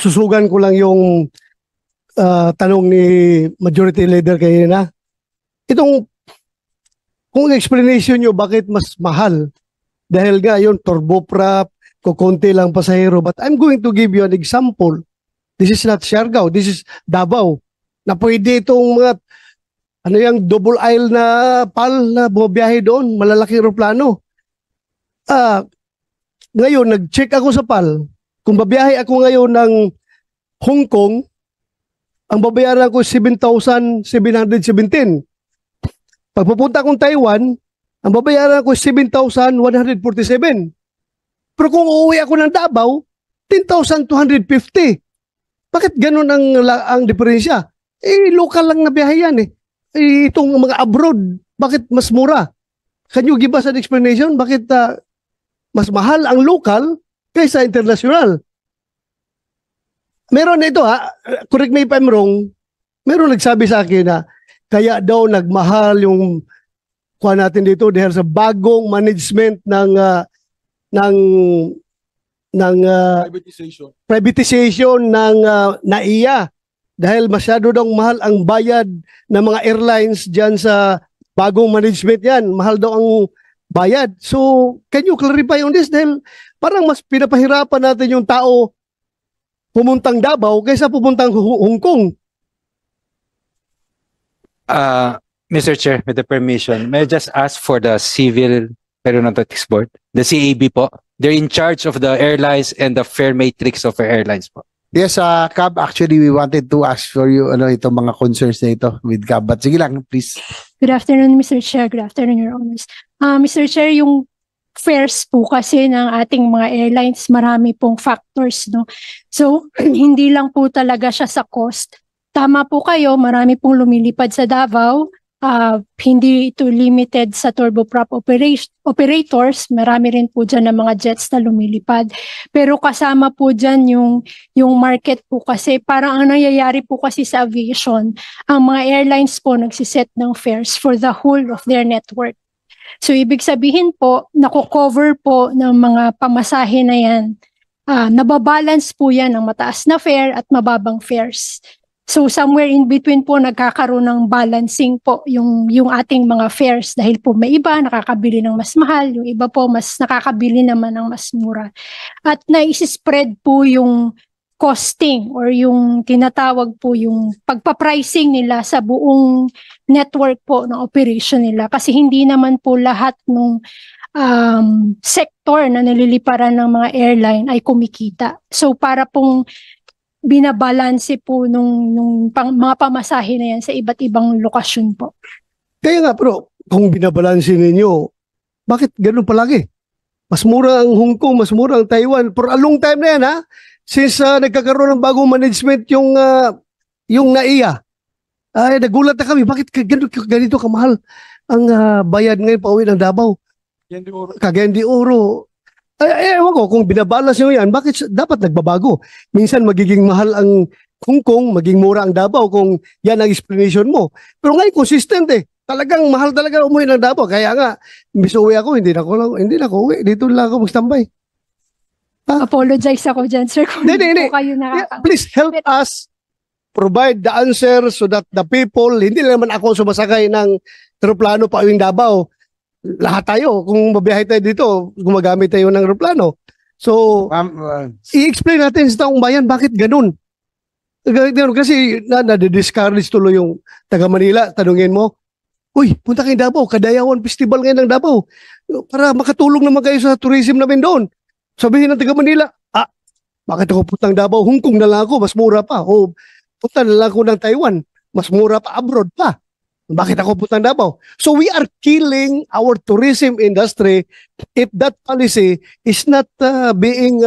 susugan ko lang yung tanong ni Majority Leader kanina. Kung explanation nyo bakit mas mahal, dahil nga yun, turboprop, kukunti lang pasahero. But I'm going to give you an example. This is not Siargao, this is Davao. Na pwede itong mga, yung double aisle na PAL na bumabiyahe doon, malalaking aeroplano. Ngayon, nag-check ako sa PAL. Kung babiyahe ako ngayon ng Hong Kong, ang babayaran ko 7,717. Pag pupunta akong Taiwan, ang babayaran ko 7,147. Pero kung uuwi ako ng Davao, 10,250. Bakit ganun ang diferensya? Local lang na biyahe yan eh. Itong mga abroad, bakit mas mura? Can you give us an explanation? Bakit mas mahal ang local kaysa international? Meron ito correct me if I'm wrong, meron nagsabi sa akin na kaya daw nagmahal yung kuha natin dito dahil sa bagong management ng privatization ng NAIA. Dahil masyado daw mahal ang bayad ng mga airlines dyan sa bagong management yan. Mahal daw ang bayad. So, can you clarify on this? Dahil parang mas pinapahirapan natin yung tao pumuntang Davao kaysa pumuntang Hong Kong. Mr. Chair, with the permission, may I just ask for the Civil Aeronautics Board, the CAB po. They're in charge of the airlines and the fare matrix of the airlines po. Yes, Cab, actually we wanted to ask for you itong mga concerns na ito with Cab. But sige lang, please. Good afternoon, Mr. Chair. Good afternoon, Your Honors. Mr. Chair, yung fares po kasi ng ating mga airlines, marami pong factors, no? So, hindi lang po talaga siya sa cost. Tama po kayo, marami pong lumilipad sa Davao. Hindi ito limited sa turboprop operators, marami rin po dyan ng mga jets na lumilipad. Pero kasama po dyan yung market po kasi parang ang nangyayari po kasi sa aviation, ang mga airlines po nagsiset ng fares for the whole of their network. So ibig sabihin po, nako-cover po ng mga pamasahe na yan, nababalance po yan ng mataas na fare at mababang fares. So somewhere in between po nagkakaroon ng balancing po yung ating mga fares dahil po may iba nakakabili ng mas mahal, yung iba po mas nakakabili naman ng mas mura. At naisispread po yung costing or yung tinatawag po yung pagpa-pricing nila sa buong network po ng operation nila kasi hindi naman po lahat ng sector na nililiparan ng mga airline ay kumikita. So para pong binabalanse po nung mga pamasahe na yan sa iba't ibang lokasyon po. Kaya nga, pero kung binabalanse ninyo, bakit ganun palagi? Mas mura ang Hong Kong, mas mura ang Taiwan. For a long time na yan, since nagkakaroon ng bagong management yung NAIA. Nagulat na kami, bakit ganito kamahal ang bayad ngayon pa uwi ng Davao? Cagayan de Oro. Ewan ko, kung binabalance nyo yan, bakit dapat nagbabago? Minsan magiging mahal ang Hong Kong, maging mura ang Davao kung yan ang explanation mo. Pero ngayon, consistent Talagang mahal talaga umuwi ng Davao. Kaya nga, imbis uwi ako, hindi na ako uwi. Dito lang ako magstambay. Apologize ako dyan, sir. Kung hindi po kayo nakakang... Please help us provide the answer so that the people, hindi naman ako sumasakay ng aeroplano pa uwing Davao. Lahat tayo, kung mabiyahe tayo dito, gumagamit tayo ng aeroplano. So, i-explain natin sa taong bayan bakit ganun. Kasi na-discourage tuloy yung taga Manila. Tanungin mo, uy, punta kayo Davao, Kadayawan Festival ngayon ng Davao. Para makatulong naman kayo sa tourism namin doon. Sabihin ng taga Manila, bakit ako puntang Davao? Hong Kong na lang ako, mas mura pa. O, punta na lang ako ng Taiwan, mas mura pa, abroad pa. Bakit ako putang Davao? So we are killing our tourism industry if that policy is not being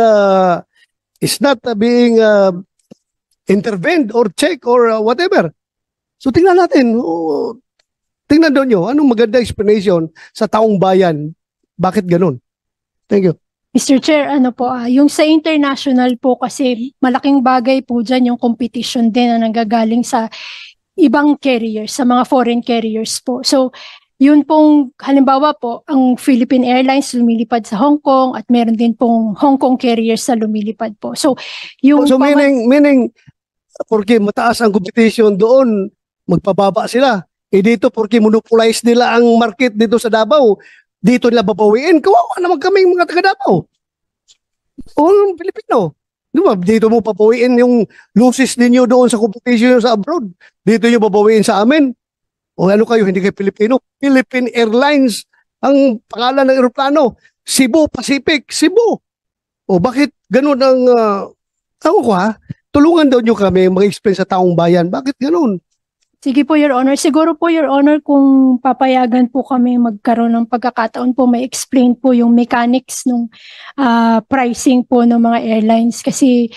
intervened or checked or whatever. So tingnan natin. Tingnan doon nyo. Anong maganda explanation sa taong bayan? Bakit ganun? Thank you. Mr. Chair, yung sa international po kasi malaking bagay po dyan yung competition din na nanggagaling sa ibang carriers, sa mga foreign carriers po. So, Yun pong, halimbawa po, ang Philippine Airlines lumilipad sa Hong Kong at meron din pong Hong Kong carriers na lumilipad po. So, yung So meaning, porque mataas ang competition doon, magpababa sila. Eh dito, porque monopolize nila ang market dito sa Davao, dito nila babawiin. Kawawa naman kami mga taga Davao. O yung Pilipino. Di ba? Dito mo papawiin yung losses ninyo doon sa competition sa abroad. Dito nyo babawiin sa amin. O ano kayo, hindi kayo Pilipino? Philippine Airlines ang pangalan ng eroplano. Cebu Pacific, Cebu. O bakit ganun ang, tawag ko ha, tulungan daw nyo kami mag-explain sa taong bayan. Bakit ganun? Sige po, Your Honor. Siguro po, Your Honor, kung papayagan po kami magkaroon ng pagkakataon po, may explain po yung mechanics ng pricing po ng mga airlines. Kasi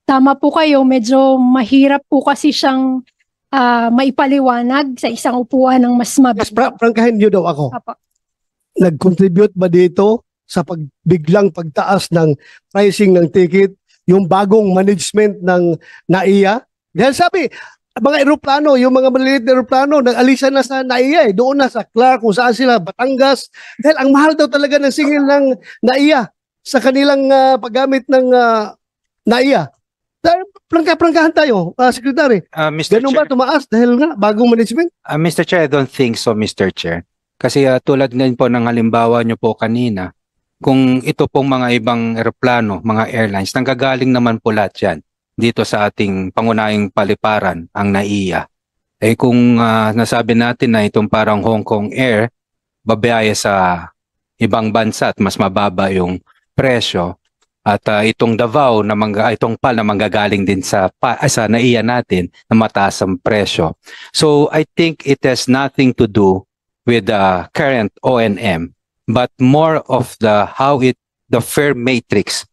tama po kayo, medyo mahirap po kasi siyang maipaliwanag sa isang upuan ng mas Yes, prangkahin nyo daw ako. Apa. Nag-contribute ba dito sa biglang pagtaas ng pricing ng ticket, yung bagong management ng NAIA? Dahil sabi, mga eroplano, yung mga maliliit na eroplano, nag-alisan na sa NAIA, doon na sa Clark, kung saan sila, Batangas. Dahil ang mahal daw talaga ng singil ng NAIA sa kanilang paggamit ng NAIA. Dahil prangkahan tayo, Secretary. Mr. Ganun Chair, ba tumaas dahil nga bagong management? Mr. Chair, I don't think so, Mr. Chair. Kasi tulad nga po ng halimbawa nyo po kanina, kung ito pong mga ibang eroplano, mga airlines, nanggagaling naman po lahat yan dito sa ating pangunahing paliparan, ang NAIA. Eh kung nasabi natin na itong parang Hong Kong Air, babaya sa ibang bansa at mas mababa yung presyo, at itong Davao na itong PAL na manggagaling din sa NAIA natin na mataas ang presyo. So I think it has nothing to do with the current ONM, but more of the fare matrix,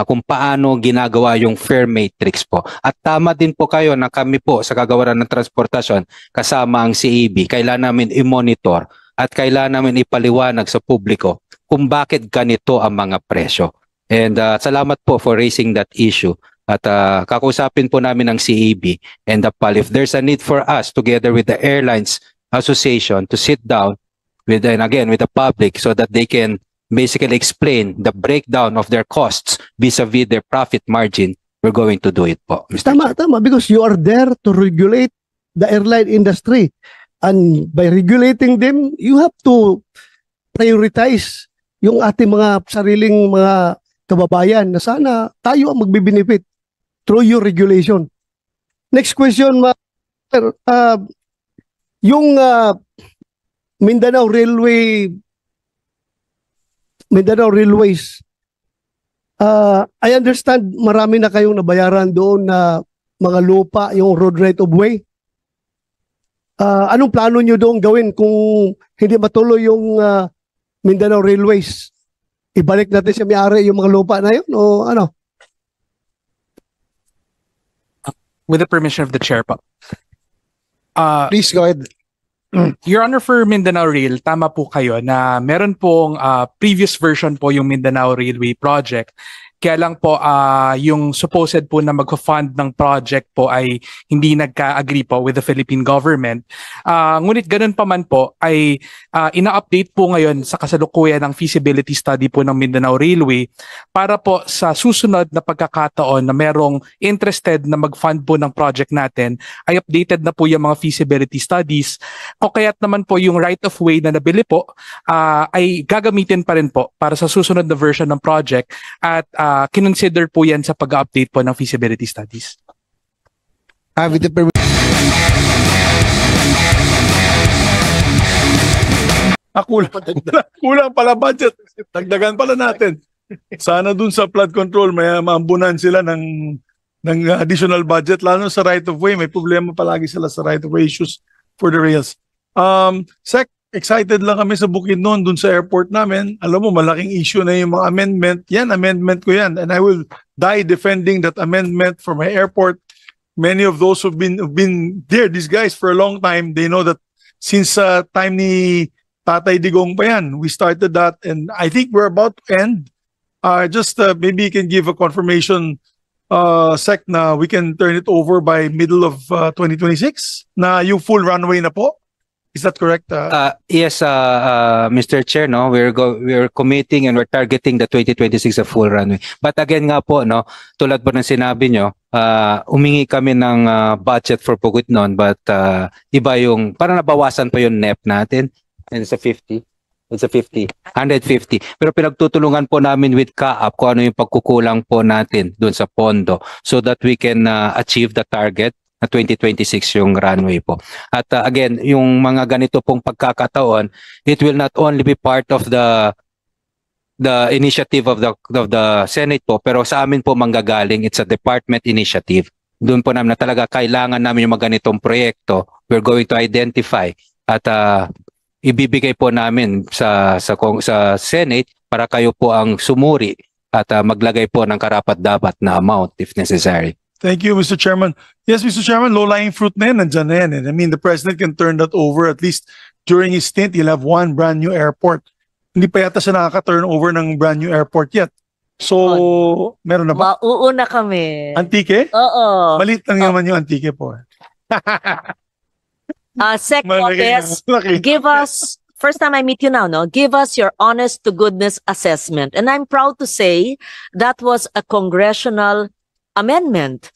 kung paano ginagawa yung fare matrix po. At tama din po kayo na kami po sa kagawaran ng transportasyon kasama ang CAB, kailangan namin i-monitor at kailangan namin ipaliwanag sa publiko kung bakit ganito ang mga presyo. And salamat po for raising that issue. At kakausapin po namin ang CAB and the PAL if there's a need for us together with the Airlines Association to sit down with the public so that they can basically explain the breakdown of their costs vis-a-vis their profit margin. We're going to do it po, Mr. Tama, Chair. tama. Because you are there to regulate the airline industry. And by regulating them, you have to prioritize yung ating mga sariling mga kababayan na sana tayo ang magbe-benefit through your regulation. Next question, yung Mindanao Railways, I understand marami na kayong nabayaran doon na mga lupa, yung road right of way. Anong plano nyo doon gawin kung hindi matuloy yung Mindanao Railways? Ibalik natin sa may-ari yung mga lupa na yun o ano? With the permission of the chair po. Please go ahead. Your Honor, for Mindanao Rail, tama po kayo na meron pong previous version po yung Mindanao Railway Project. Kaya lang po yung supposed po na mag-fund ng project po ay hindi nagka-agree po with the Philippine government. Ngunit ganun pa man po ay ina-update po ngayon sa kasalukuyan ng feasibility study po ng Mindanao Railway para po sa susunod na pagkakataon na merong interested na mag-fund po ng project natin ay updated na po yung mga feasibility studies. O kaya't naman po yung right of way na nabili po ay gagamitin pa rin po para sa susunod na version ng project at kinonsider po yan sa pag-update po ng feasibility studies. With the permission. Kulang pala budget. Dagdagan pala natin. Sana dun sa flood control may maambunan sila ng additional budget, lalo sa right of way. May problema palagi sila sa right of way issues for the rails. Sec, excited lang kami sa Bukidnon dun sa airport namin. Alam mo, malaking issue na yung mga amendment. Yan, amendment ko yan. And I will die defending that amendment for my airport. Many of those who've been there, these guys for a long time, they know that since time ni Tatay Digong pa yan, we started that and I think we're about to end. Just maybe you can give a confirmation, Sec, na we can turn it over by middle of 2026 na yung full runway na po. Is that correct? Yes, Mr. Chair, no, we're committing and we're targeting the 2026 a full runway. But again nga po, no, tulad po ng sinabi nyo, umingi kami ng budget for Bukidnon, but iba yung parang nabawasan pa yung NEP natin, and it's a 50. 150. Pero pinagtutulungan po namin with CAAP kung ano yung pagkukulang po natin doon sa pondo so that we can achieve the target na 2026 yung runway po. At again, yung mga ganito pong pagkakataon, it will not only be part of the initiative of the Senate po, pero sa amin po manggagaling, it's a department initiative. Doon po namin na talaga kailangan namin yung mga ganitong proyekto. We're going to identify at ibibigay po namin sa Senate para kayo po ang sumuri at maglagay po ng karapat-dapat na amount if necessary. Thank you, Mr. Chairman. Yes, Mr. Chairman, low-lying fruit na yan, nandyan na yan. I mean, the President can turn that over at least during his stint. He'll have one brand new airport. Hindi pa yata siya nakaka-turn over ng brand new airport yet. So, meron na ba? Mauuna kami. Antique? Oo. Malit lang naman yung antique po. Sec Malaki Lopez, na, malaki. give us, first time I meet you now, no? Give us your honest to goodness assessment. And I'm proud to say that was a congressional amendment.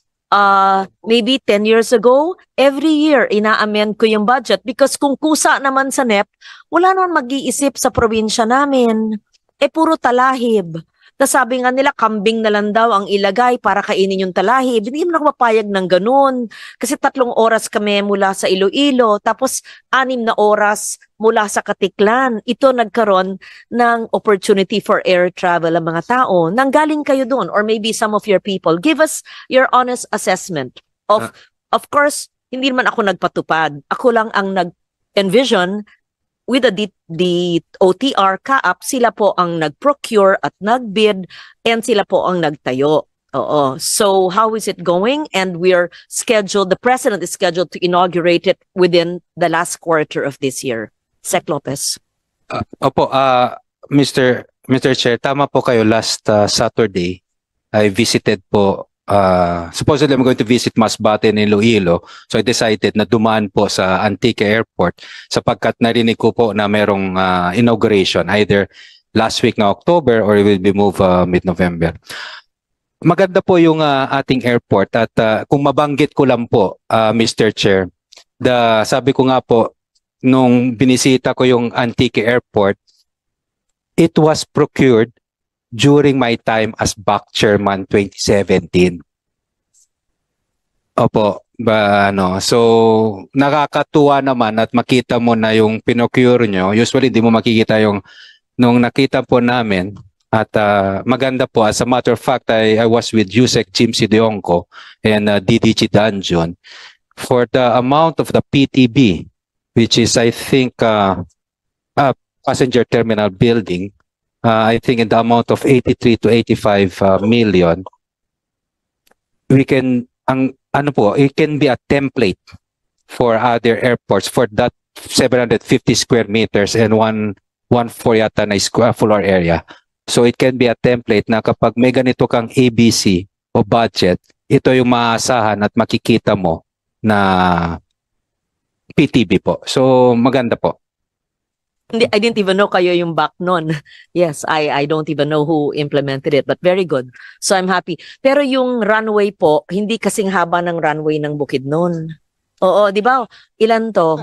Maybe 10 years ago, every year ina-amend ko yung budget because kung kusa naman sa NEP, wala naman mag-iisip sa probinsya namin. Puro talahib. Tapos sabi nga nila, kambing na lang daw ang ilagay para kainin yung talahib. Hindi naman ako mapayag ng ganun. Kasi 3 oras kami mula sa Iloilo, tapos 6 na oras mula sa Katiklan. Ito nagkaroon ng opportunity for air travel ang mga tao. Nanggaling kayo doon, or maybe some of your people. Give us your honest assessment. Of course, hindi naman ako nagpatupad. Ako lang ang nag-envision with the OTR CAAP, sila po ang nag-procure at nag-bid, and sila po ang nagtayo. Oo. So how is it going? And we're scheduled, the President is scheduled to inaugurate it within the last quarter of this year. Sec Lopez. Opo, Mr. Chair, tama po kayo. Last Saturday, I visited po, supposedly I'm going to visit Masbate in Iloilo. So I decided na dumaan po sa Antique Airport sapagkat narinig ko po na merong inauguration either last week na October or it will be moved mid-November. Maganda po yung ating airport at kung mabanggit ko lang po, Mr. Chair, sabi ko nga po, nung binisita ko yung Antique Airport, it was procured during my time as BAC Chairman 2017. Opo, so nakakatuwa naman at makita mo na yung pinocure nyo. Usually di mo makikita yung nung nakita po namin at maganda po. As a matter of fact, I was with Yusek Jim Sidionco and DDG Danjon for the amount of the PTB, which is I think passenger terminal building. I think in the amount of 83 to 85 million, we can, it can be a template for other airports for that 750 square meters and one floor yata na floor area. So it can be a template na kapag may ganito kang ABC o budget, ito yung maaasahan at makikita mo na PTB po. So maganda po. I didn't even know kayo yung back nun. Yes, I don't even know who implemented it, but very good. So I'm happy. Pero yung runway po, hindi kasing haba ng runway ng Bukidnon. Oo, di ba? Ilan to?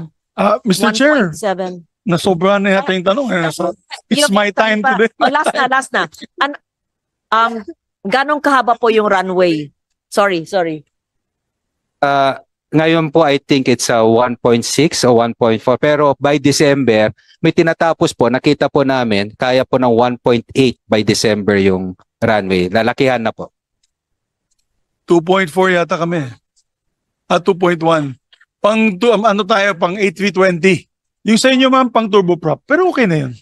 Mr. Chair, 1.7. nasobra na yata yung tanong. It's my time today. Oh, last na. Ganong kahaba po yung runway? Sorry. Ngayon po, I think it's 1.6 o 1.4. Pero by December, may tinatapos po. Nakita po namin, kaya po ng 1.8 by December yung runway. Lalakihan na po. 2.4 yata kami. 2.1. Pang 8320. Yung sa inyo ma'am, pang turboprop. Pero okay na yun.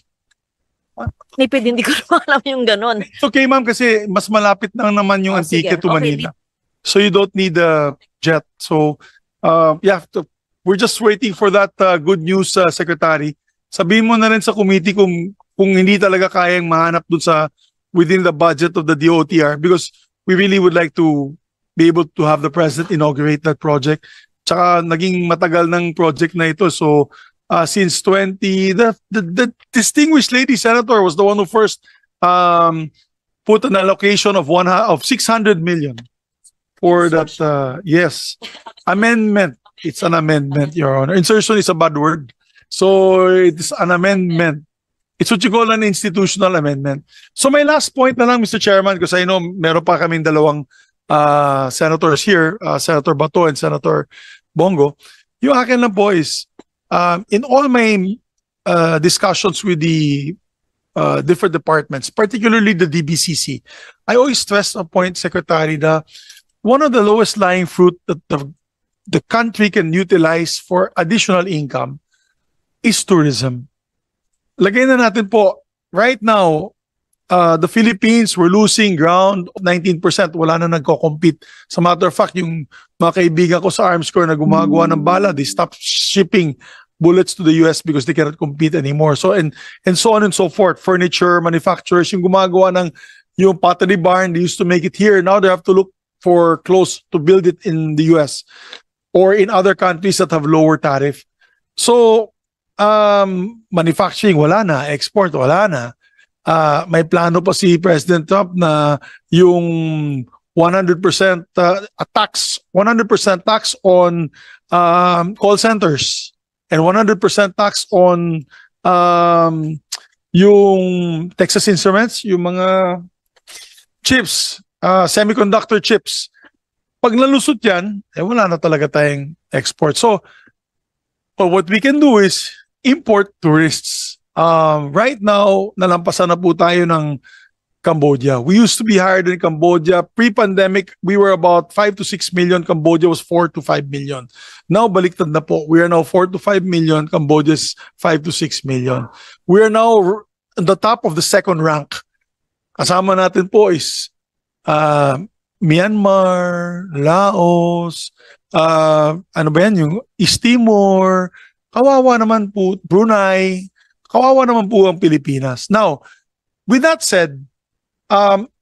Nipid, hindi ko alam yung ganon. It's okay ma'am kasi mas malapit na naman yung Antique sige. to Manila. So you don't need a jet. So we're just waiting for that good news, Secretary. Sabihin mo na rin sa committee kung hindi talaga kayang mahanap dun sa within the budget of the DOTR because we really would like to be able to have the President inaugurate that project. Tsaka naging matagal ng project na ito. So since 20. The distinguished lady senator was the one who first put an allocation of 600 million for that. Yes, amendment. It's an amendment, Your Honor. Insertion is a bad word, so it's an amendment. It's what you call an institutional amendment. So my last point na lang, Mr. Chairman, because I know meron pa kaming dalawang senators here, Senator Bato and Senator Bongo. Yung akin lang po is, in all my discussions with the different departments, particularly the DBCC, I always stress a point, Secretary, that one of the lowest lying fruit that the country can utilize for additional income is tourism. Lagay na natin po, right now, the Philippines were losing ground 19%. Wala na nagko-compete. As a matter of fact, yung mga kaibigan ko sa Arms Corps na gumagawa ng bala, they stopped shipping bullets to the US because they cannot compete anymore. So and so on and so forth. Furniture manufacturers, yung gumagawa ng yung pottery barn, they used to make it here. Now they have to look for clothes to build it in the US or in other countries that have lower tariff. So manufacturing wala na, export wala na. May plano pa si President Trump na yung 100% tax on call centers and 100% tax on yung Texas Instruments, yung mga chips, semiconductor chips. Pag nalusot yan, wala na talaga tayong export. So what we can do is import tourists. Right now, nalampasan na po tayo ng Cambodia. We used to be higher than Cambodia. Pre-pandemic, we were about 5 to 6 million. Cambodia was 4 to 5 million. Now, baliktad na po. We are now 4 to 5 million. Cambodia is 5 to 6 million. We are now on the top of the second rank. Kasama natin po is Myanmar, Laos, ano ba yan? Yung East Timor, kawawa naman po, Brunei, kawawa naman po ang Pilipinas. Now, with that said,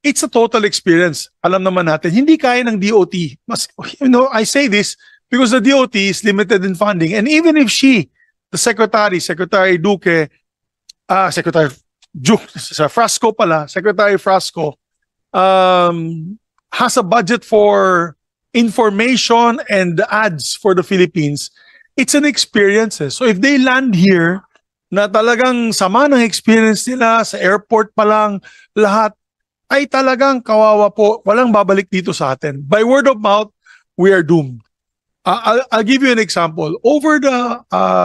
it's a total experience. Alam naman natin, hindi kaya ng DOT. I say this because the DOT is limited in funding. And even if the Secretary Duque, Secretary Frasco, has a budget for information and ads for the Philippines, it's an experience. So if they land here, na talagang sama ng experience nila sa airport pa lang, lahat ay talagang kawawa po, walang babalik dito sa atin. By word of mouth, we are doomed. I'll give you an example. Over the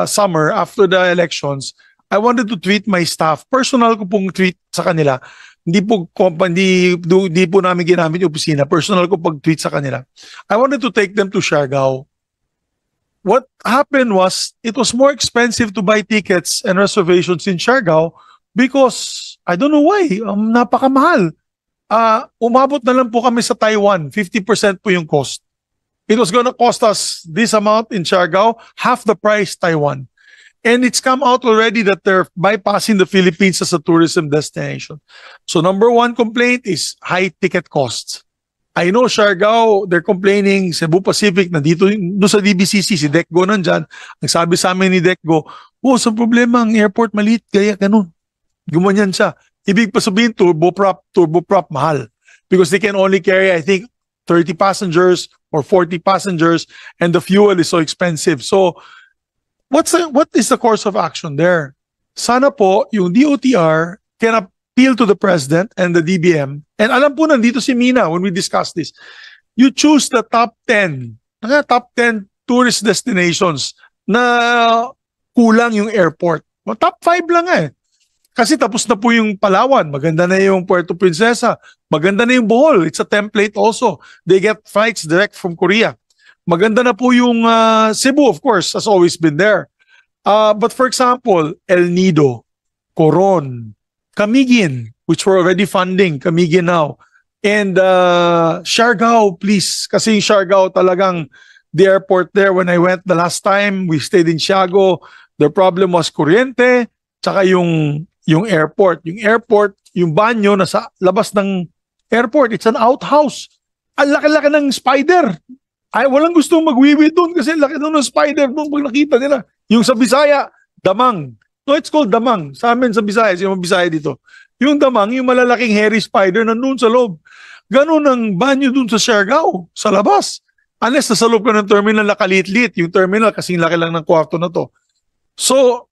summer, after the elections, I wanted to treat my staff. Personal ko pong treat sa kanila. Hindi po namin ginamit yung opisina. Personal ko pag-tweet sa kanila. I wanted to take them to Siargao. What happened was, it was more expensive to buy tickets and reservations in Siargao because, I don't know why, napakamahal. Umabot na lang po kami sa Taiwan, 50% po yung cost. It was gonna cost us this amount in Siargao, half the price Taiwan. And it's come out already that they're bypassing the Philippines as a tourism destination. So number one complaint is high ticket costs. I know Siargao, they're complaining, Cebu Pacific, nandito doon sa DBCC, si Decgo nandyan. Ang sabi sa amin ni Decgo, sa problema, ang airport maliit, kaya ganun. Gumanyan siya. Ibig pa sabihin, turboprop, mahal. Because they can only carry, I think, 30 passengers or 40 passengers, and the fuel is so expensive. So, what is the course of action there? Sana po, yung DOTR can appeal to the President and the DBM. And alam po nandito si Mina when we discuss this. You choose the top 10 tourist destinations na kulang yung airport. Well, top 5 lang Kasi tapos na po yung Palawan, maganda na yung Puerto Princesa, maganda na yung Bohol. It's a template also. They get flights direct from Korea. Maganda na po yung Cebu, of course, has always been there. But for example, El Nido, Coron, Camiguin, which we're already funding, Camiguin now. And Siargao, please. Kasi Siargao talagang the airport there, when I went the last time, we stayed in Siargao, the problem was kuryente, tsaka yung airport. Yung airport, yung banyo nasa labas ng airport. It's an outhouse. Ang laki-laki ng spider. Ay, walang gustong magwiwi doon kasi laki doon ng spider doon pag nakita nila. Yung sa Bisaya, Damang. No, it's called damang. Sa amin sa Visayas, yung Bisaya dito. Yung damang, yung malalaking hairy spider nandun sa loob. Ganun ang banyo dun sa Siargao, sa labas. Unless nasa loob ka ng terminal nakaliit-liit, yung terminal kasing laki lang ng kwarto na to. So,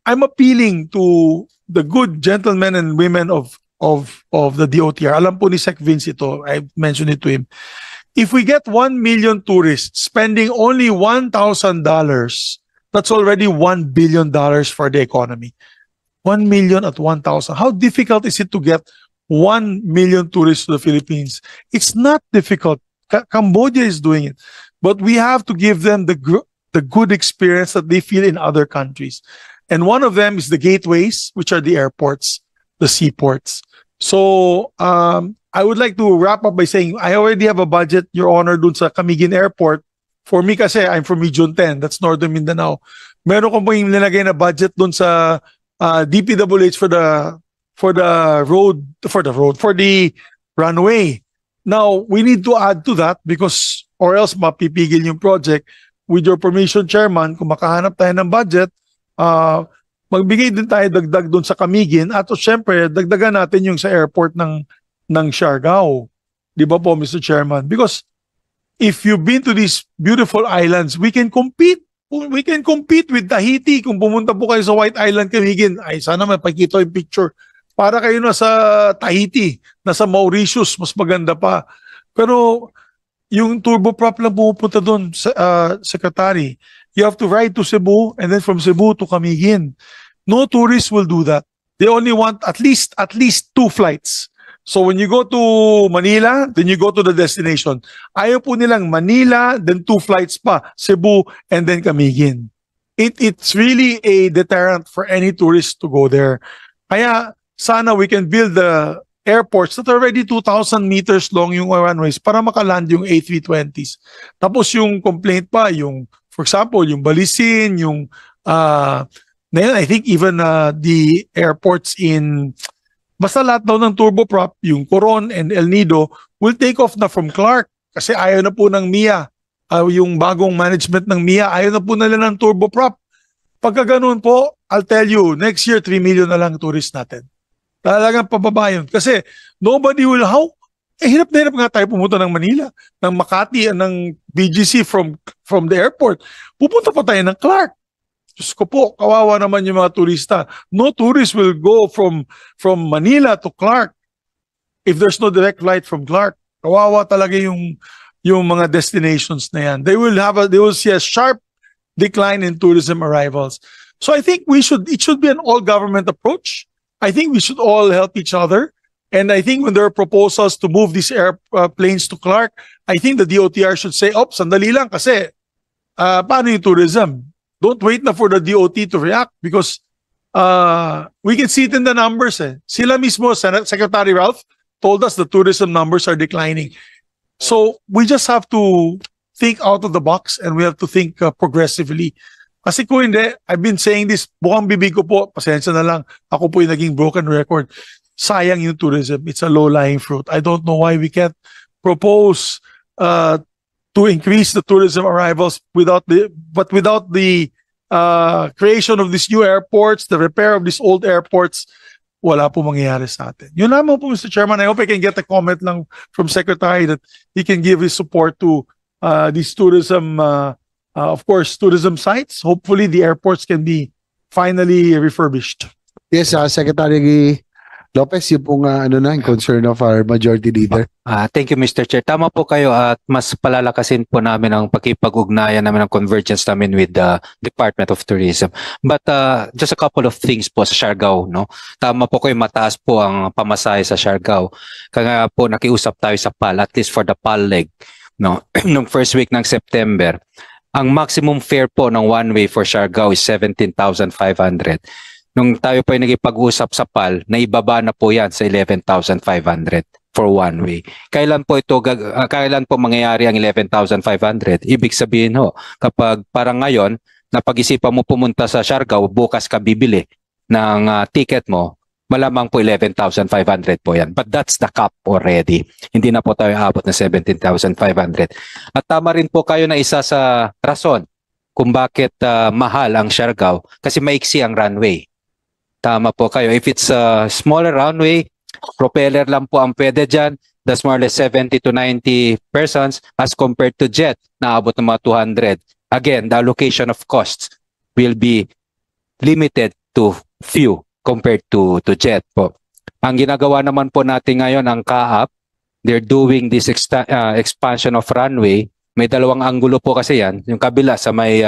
I'm appealing to the good gentlemen and women of the DOTR. Alam po ni Sec Vince ito, I mentioned it to him. If we get 1 million tourists spending only $1,000, that's already $1 billion for the economy. 1 million at 1,000. How difficult is it to get 1 million tourists to the Philippines? It's not difficult. Cambodia is doing it. But we have to give them the good experience that they feel in other countries. And one of them is the gateways, which are the airports, the seaports. So I would like to wrap up by saying I already have a budget, Your Honor, dun sa Camiguin Airport. For me kasi, I'm from Region 10, that's Northern Mindanao. Meron ko po yung nilagay na budget dun sa DPWH for the runway. Now, we need to add to that because or else mapipigil yung project. With your permission, Chairman, kung makahanap tayo ng budget, magbigay din tayo dagdag dun sa Camiguin at syempre, dagdagan natin yung sa airport ng Siargao. Di ba po, Mr. Chairman? Because if you've been to these beautiful islands, we can compete. We can compete with Tahiti. Kung pumunta po kayo sa White Island, Camiguin, ay sana mapakita yung picture. Para kayo nasa Tahiti, nasa Mauritius, mas maganda pa. Pero yung turboprop lang pumupunta doon, Secretary. You have to ride to Cebu and then from Cebu to Camiguin. No tourists will do that. They only want at least 2 flights. So when you go to Manila, then you go to the destination. Ayaw po nilang Manila, then 2 flights pa, Cebu, and then Camiguin. It's really a deterrent for any tourist to go there. Kaya sana we can build the airports that are already 2,000 meters long yung runways para makaland yung A320s. Tapos yung complaint pa, yung, for example, yung Balisin, yung, I think even the airports in, basta lahat daw ng turboprop, yung Coron and El Nido, will take off na from Clark. Kasi ayaw na po ng MIA. Yung bagong management ng MIA, ayaw na po nila ng turboprop. Pagka ganun po, I'll tell you, next year, 3 million na lang tourist natin. Talagang pababa yun. Kasi nobody will, hirap na hirap nga tayo pumunta ng Manila, ng Makati, ng BGC from the airport. Pupunta pa tayo ng Clark. Diyos ko po, kawawa naman yung mga turista. No tourist will go from Manila to Clark if there's no direct flight from Clark. Kawawa talaga yung mga destinations na yan. They will see a sharp decline in tourism arrivals. So I think it should be an all-government approach. I think we should all help each other. And I think when there are proposals to move these airplanes to Clark, I think the DOTR should say, sandali lang kasi paano yung tourism? Don't wait na for the DOT to react because we can see it in the numbers. Sila mismo, Secretary Ralph, told us the tourism numbers are declining. So we just have to think out of the box and we have to think progressively. Kasi kung hindi, I've been saying this, bukang bibig ko po, pasensya na lang, ako po yung naging broken record. Sayang yung tourism. It's a low-lying fruit. I don't know why we can't propose to increase the tourism arrivals without the creation of these new airports, the repair of these old airports. Wala po mangyayari sa atin. Yun lamang po, Mr. Chairman. I hope I can get a comment lang from Secretary that he can give his support to these tourism of course, tourism sites. Hopefully, the airports can be finally refurbished. Yes, Secretary Lopez, yung pong yung concern of our majority leader. Thank you, Mr. Chair. Tama po kayo at mas palalakasin po namin ang pakipag-ugnayan namin ng convergence namin with the Department of Tourism. But just a couple of things po sa Siargao, no? Tama po kayo, mataas po ang pamasahe sa Siargao. Kaya po nakiusap tayo sa PAL, at least for the PAL leg, no? Nung first week ng September. Ang maximum fare po ng one-way for Siargao is 17,500. Nung tayo po ay nagipag-usap sa PAL, naibaba na po yan sa 11,500 for one-way. Kailan po mangyayari ang 11,500? Ibig sabihin ho, kapag parang ngayon, napag-isipan mo pumunta sa Siargao, bukas ka bibili ng ticket mo, malamang po 11,500 po yan. But that's the cap already. Hindi na po tayo abot na 17,500. At tama rin po kayo na isa sa rason kung bakit mahal ang Siargao kasi maiksi ang runway. Tama po kayo. If it's a smaller runway, propeller lang po ang pwede dyan. That's more or less 70 to 90 persons as compared to jet na abot ng mga 200. Again, the allocation of costs will be limited to few compared to jet po. Ang ginagawa naman po natin ngayon, ang CAAP, they're doing this expansion of runway. May dalawang anggulo po kasi yan. Yung kabila sa may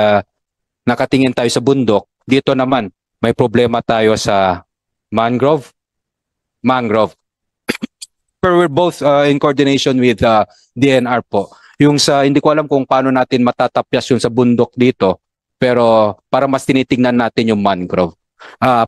nakatingin tayo sa bundok. Dito naman, may problema tayo sa mangrove. Pero we're both in coordination with DNR po. Yung sa, hindi ko alam kung paano natin matatapyas yung sa bundok dito. Pero para mas tinitingnan natin yung mangrove.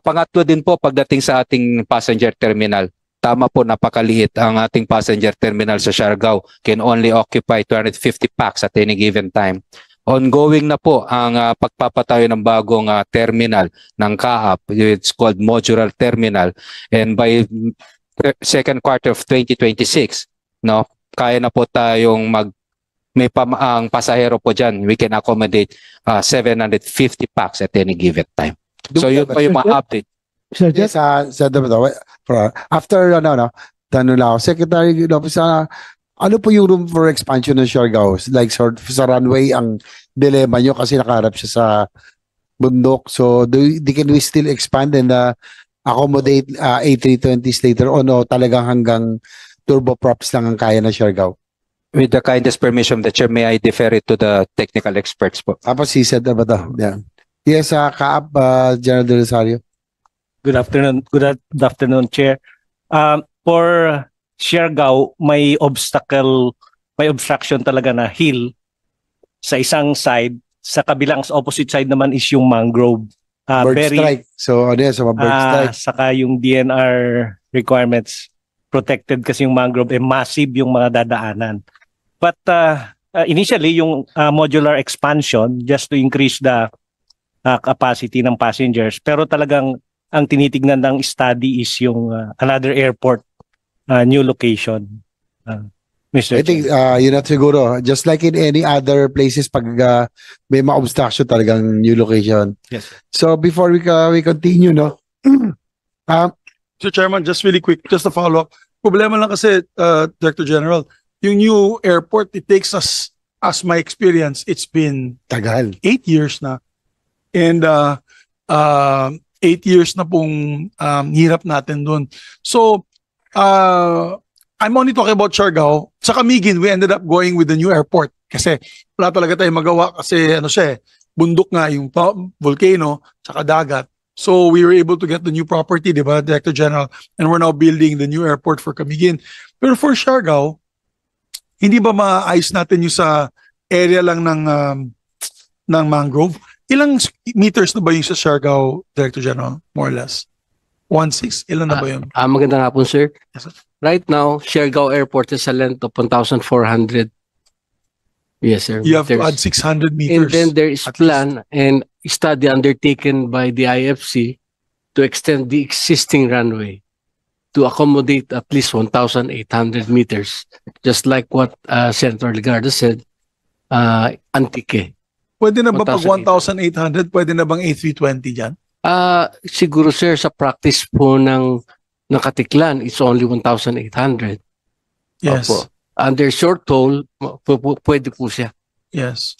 Pangatlo din po, pagdating sa ating passenger terminal. Tama po, napakaliit ang ating passenger terminal sa Siargao. Can only occupy 250 packs at any given time. Ongoing na po ang pagpapatayo ng bagong terminal ng CAAP. It's called modular terminal. And by second quarter of 2026, no, kaya na po tayong ang pasahero po dyan. We can accommodate 750 packs at any given time. So yun po yung mga update. Sir Yes, Jet? after tanong lang ako, Secretary, ano po yung room for expansion ng Siargao? Like sa runway ang dilemma nyo kasi nakaharap siya sa bundok. So can we still expand and accommodate A320s later on o talagang hanggang turboprops lang ang kaya ng Siargao? With the kindest permission of the chair, may I defer it to the technical experts po. Tapos he said ba ito? Yeah. Yes, CAAP, General De Rosario. Good afternoon. Good afternoon, Chair. For Siargao, may obstruction talaga na hill sa isang side. Sa kabilang, sa opposite side naman is yung mangrove. Bird strike. So, ano yan? So, bird strike. Saka yung DNR requirements, protected kasi yung mangrove, massive yung mga dadaanan. But initially, yung modular expansion, just to increase the capacity ng passengers. Pero talagang ang tinitignan ng study is yung another airport, new location. Mr. I think yun at siguro, just like in any other places, pag may ma-obstruction talagang new location. Yes. So before we continue, no? So Chairman, just really quick, just to follow up. Problema lang kasi, Director General, yung new airport, it takes us, as my experience, it's been Tagal. 8 years na. And 8 years na pong hirap natin doon. So, I'm only talking about Siargao. Sa Camiguin, we ended up going with the new airport. Kasi wala talaga tayong magawa kasi bundok nga yung volcano, tsaka dagat. So we were able to get the new property, di ba, Director General? And we're now building the new airport for Camiguin. Pero for Siargao, hindi ba maayos natin yung sa area lang ng mangrove? Ilang meters na ba yung sa Siargao, Director General, more or less? 1.6? Ilan na ba yun? Magandang hapon, sir. Yes, sir. Right now, Siargao Airport is a length of 1,400. Yes, sir. You have to meters. add 600 And meters. then there is at plan and study undertaken by the IFC to extend the existing runway to accommodate at least 1,800 meters. Just like what Senator Legarda said, Antique. Pwede na ba pag 1,800? 1,800, pwede na bang A320 dyan? Siguro, sir, sa practice po ng Katiklan, it's only 1,800. Yes. Opo. Under short haul, pwede po siya. Yes.